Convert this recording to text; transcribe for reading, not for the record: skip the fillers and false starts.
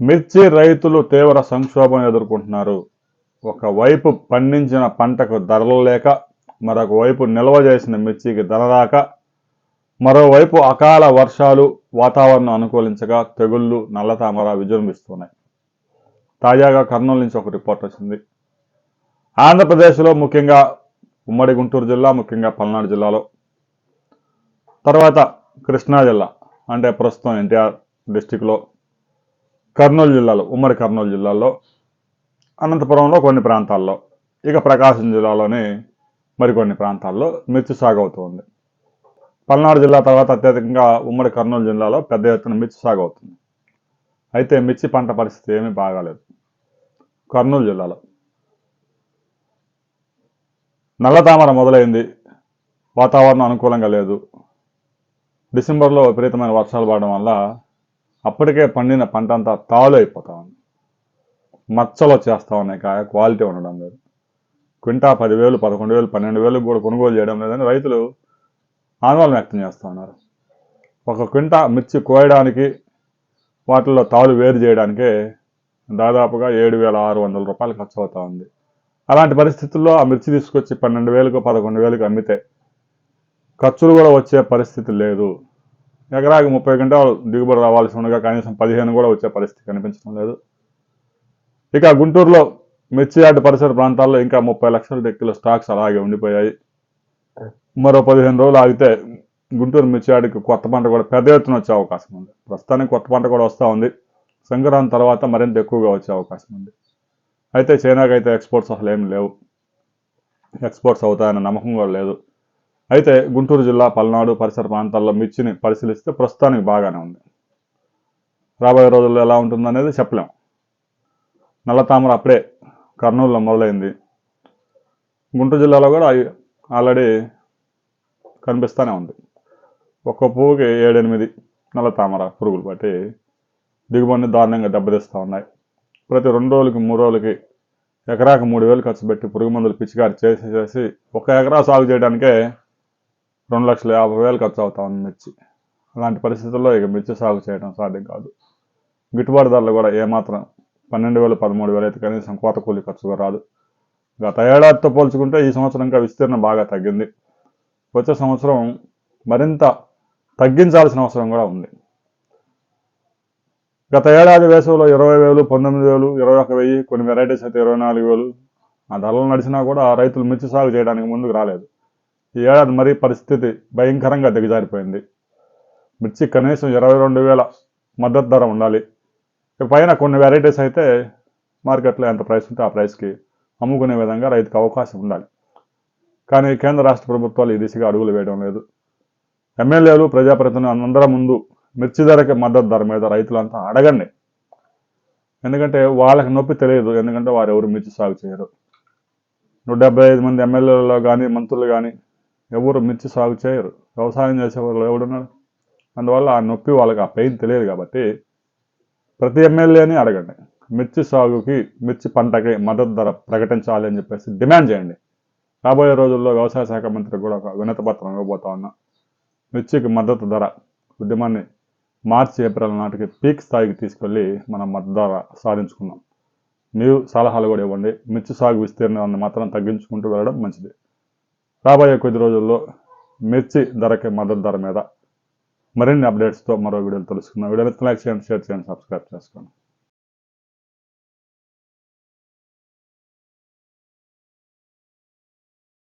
మిర్చి రైతులు తీవ్ర సంక్షోభం ఎదుర్కొంటున్నారు. ఒకవైపు పండించిన పంటకు ధరలు లేక, మరొక వైపు నిల్వ చేసిన మిర్చికి ధర రాక, మరోవైపు అకాల వర్షాలు వాతావరణం అనుకూలించగా తెగుళ్లు, నల్లతామర విజృంభిస్తున్నాయి. తాజాగా కర్నూలు నుంచి ఒక రిపోర్ట్ వచ్చింది. ఆంధ్రప్రదేశ్లో ముఖ్యంగా ఉమ్మడి గుంటూరు జిల్లా, ముఖ్యంగా పల్నాడు జిల్లాలో, తర్వాత కృష్ణా జిల్లా అంటే ప్రస్తుతం ఎన్టీఆర్ డిస్టిక్లో, కర్నూలు జిల్లాలో, ఉమ్మడి కర్నూలు జిల్లాలో, అనంతపురంలో కొన్ని ప్రాంతాల్లో, ఇక ప్రకాశం జిల్లాలోని మరికొన్ని ప్రాంతాల్లో మిర్చి సాగు అవుతుంది. పల్నాడు జిల్లా తర్వాత అత్యధికంగా ఉమ్మడి కర్నూలు జిల్లాలో పెద్ద ఎత్తున మిర్చి సాగు అవుతుంది. అయితే మిర్చి పంట పరిస్థితి ఏమీ బాగాలేదు. కర్నూలు జిల్లాలో నల్లతామర మొదలైంది, వాతావరణం అనుకూలంగా లేదు. డిసెంబర్లో విపరీతమైన వర్షాలు పడడం వల్ల అప్పటికే పండిన పంట అంతా తాలు అయిపోతా ఉంది. మచ్చలు వచ్చేస్తూ ఉన్నాయి, కాయ క్వాలిటీ ఉండడం లేదు. క్వింటా 10,000, 11,000, 12,000 కూడా కొనుగోలు చేయడం లేదని రైతులు ఆందోళన వ్యక్తం చేస్తూ ఉన్నారు. ఒక క్వింటా మిర్చి కోయడానికి, వాటిల్లో తాలు వేరు చేయడానికే దాదాపుగా 7,600 రూపాయలు ఖర్చు అవుతా ఉంది. అలాంటి పరిస్థితుల్లో ఆ మిర్చి తీసుకొచ్చి 12,000కు 11,000కు అమ్మితే ఖర్చులు కూడా వచ్చే పరిస్థితి లేదు. ఎకరాకి 30 క్వింటాలు దిగుబడి రావాల్సి ఉండగా కనీసం 15 కూడా వచ్చే పరిస్థితి కనిపించడం లేదు. ఇక గుంటూరులో మిర్చి యార్డు పరిసర ప్రాంతాల్లో ఇంకా 30 లక్షల టెక్కుల స్టాక్స్ అలాగే ఉండిపోయాయి. మరో 15 రోజులు ఆగితే గుంటూరు మిర్చి యార్డుకి కొత్త పంట కూడా పెద్ద ఎత్తున వచ్చే అవకాశం ఉంది. ప్రస్తుతానికి కొత్త పంట కూడా వస్తూ ఉంది. సంక్రాంతి తర్వాత మరింత ఎక్కువగా వచ్చే అవకాశం ఉంది. అయితే చైనాకి అయితే ఎక్స్పోర్ట్స్ అసలు ఏమి లేవు, ఎక్స్పోర్ట్స్ అవుతాయన్న నమ్మకం కూడా లేదు. అయితే గుంటూరు జిల్లా, పల్నాడు పరిసర ప్రాంతాల్లో మిర్చిని పరిశీలిస్తే ప్రస్తుతానికి బాగానే ఉంది. రాబోయే రోజుల్లో ఎలా ఉంటుందనేది చెప్పలేం. నల్లతామర అప్పుడే కర్నూలులో మొదలైంది. గుంటూరు జిల్లాలో కూడా ఆల్రెడీ కనిపిస్తూనే ఉంది. ఒక్క పువ్వుకి 7-8 నల్లతామర పురుగులు పట్టి దిగుబడిని దారుణంగా దెబ్బతీస్తూ ఉన్నాయి. ప్రతి 2 రోజులకి 3 రోజులకి ఎకరాకు 3,000 ఖర్చు పెట్టి పురుగు మందులు పిచికారి చేసి 1 ఎకరా సాగు చేయడానికే 2,50,000 ఖర్చు అవుతా ఉంది మిర్చి. అలాంటి పరిస్థితుల్లో ఇక మిర్చి సాగు చేయడం సాధ్యం కాదు. గిట్టుబాటు ధరలు కూడా ఏమాత్రం 12,000, 13,000 అయితే కనీసం కోత కూలి ఖర్చుగా రాదు. గత ఏడాదితో పోల్చుకుంటే ఈ సంవత్సరం ఇంకా విస్తీర్ణం బాగా తగ్గింది. వచ్చే సంవత్సరం మరింత తగ్గించాల్సిన అవసరం కూడా ఉంది. గత ఏడాది వేసవిలో 20,000, 19,000, 21,000, కొన్ని వెరైటీస్ అయితే 24,000 ఆ ధరలు నడిచినా కూడా రైతులు మిర్చి సాగు చేయడానికి ముందుకు రాలేదు. ఈ ఏడాది మరీ పరిస్థితి భయంకరంగా దిగజారిపోయింది. మిర్చి కనీసం 22,000 మద్దతు ధర ఉండాలి. పైన కొన్ని వెరైటీస్ అయితే మార్కెట్లో ఎంత ప్రైస్ ఉంటే ఆ ప్రైస్కి అమ్ముకునే విధంగా రైతుకు అవకాశం ఉండాలి. కానీ కేంద్ర రాష్ట్ర ప్రభుత్వాలు ఈ దిశగా అడుగులు వేయడం లేదు. ఎమ్మెల్యేలు, ప్రజాప్రతినిధులు అందరం ముందు మిర్చి ధరకి మద్దతు ధర మీద రైతులంతా అడగండి. ఎందుకంటే వాళ్ళకి నొప్పి తెలియదు, ఎందుకంటే వారు ఎవరు మిర్చి సాగు చేయరు. 175 మంది ఎమ్మెల్యేలలో కానీ, మంత్రులు కానీ ఎవరు మిర్చి సాగు చేయరు. వ్యవసాయం చేసేవాళ్ళు ఎవడున్నాడు? అందువల్ల ఆ నొప్పి వాళ్ళకి, ఆ పెయిన్ తెలియదు. కాబట్టి ప్రతి ఎమ్మెల్యేని అడగండి, మిర్చి సాగుకి, మిర్చి పంటకి మద్దతు ధర ప్రకటించాలి అని చెప్పేసి డిమాండ్ చేయండి. రాబోయే రోజుల్లో వ్యవసాయ శాఖ మంత్రికి కూడా ఒక వినతి పత్రం ఇవ్వబోతా ఉన్నా. మిర్చికి మద్దతు ధర ఉద్యమాన్ని మార్చి, ఏప్రిల్ నాటికి పీక్ స్థాయికి తీసుకెళ్ళి మనం మద్దతు ధర సాధించుకున్నాం. మీరు సలహాలు కూడా ఇవ్వండి. మిర్చి సాగు విస్తీర్ణాన్ని మాత్రం తగ్గించుకుంటూ వెళ్ళడం మంచిది. రాబోయే కొద్ది రోజుల్లో మిర్చి ధరకి మద్దతు ధర మీద మరిన్ని అప్డేట్స్తో మరో వీడియోలు తెలుసుకుందాం. వీడియోని లైక్ చేయండి, షేర్ చేయండి, సబ్స్క్రైబ్ చేసుకోండి.